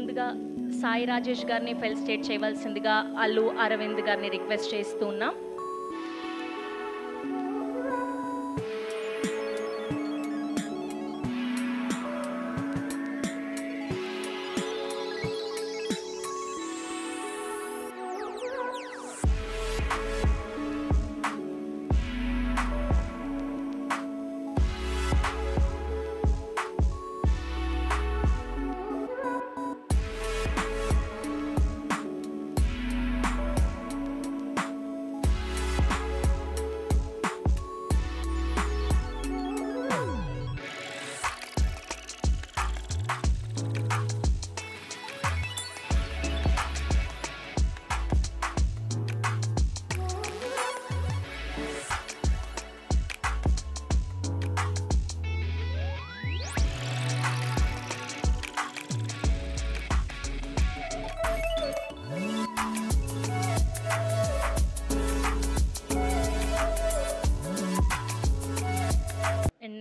ముందుగా సాయి రాజేష్ గారిని ఫెలిసిటేట్ చేయవలసిందిగా అల్లు అరవింద్ గారిని రిక్వెస్ట్ చేస్తున్నాం.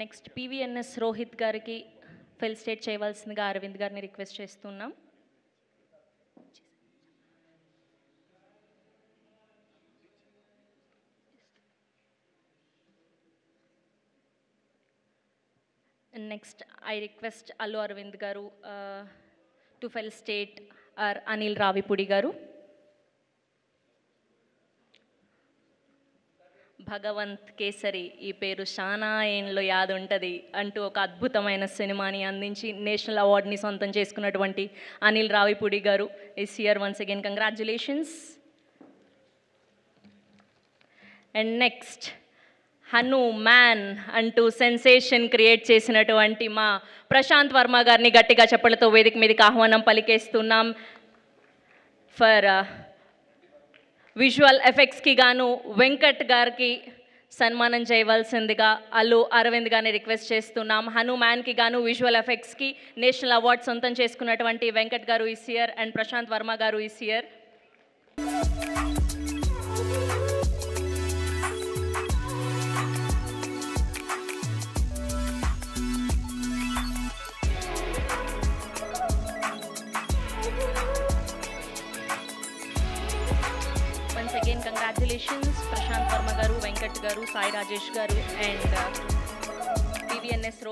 నెక్స్ట్ పివిఎన్ఎస్ రోహిత్ గారికి ఫెలిసిటేట్ చేయవలసిందిగా అరవింద్ గారిని రిక్వెస్ట్ చేస్తున్నాం. Next I request Allu Aravind garu to felicitate our Anil Ravipudi garu. Bhagavanth kesari ఈ పేరు చాలా ఏండ్లో యాद ఉంటుంది అంటూ ఒక అద్భుతమైన సినిమాని అందించి నేషనల్ అవార్డుని సొంతం చేసుకున్నటువంటి అనిల్ రావిపూడి గారు is here once again. Congratulations. And next Hanu man అంటూ సెన్సేషన్ క్రియేట్ చేసినటువంటి మా ప్రశాంత్ వర్మ గారిని గట్టిగా చప్పలతో వేదిక మీదకి ఆహ్వానం పలికేస్తున్నాం. ఫర్ విజువల్ ఎఫెక్ట్స్కి గాను వెంకట్ గారికి సన్మానం చేయవలసిందిగా అల్లు అరవింద్ గారిని రిక్వెస్ట్ చేస్తున్నాం. హనుమాన్కి గాను విజువల్ ఎఫెక్ట్స్కి నేషనల్ అవార్డ్ సొంతం చేసుకున్నటువంటి Venkat garu is here and Prashant Varma garu is here. Again, congratulations Prashant Verma garu, Venkat garu, Sai Rajesh garu and PVNS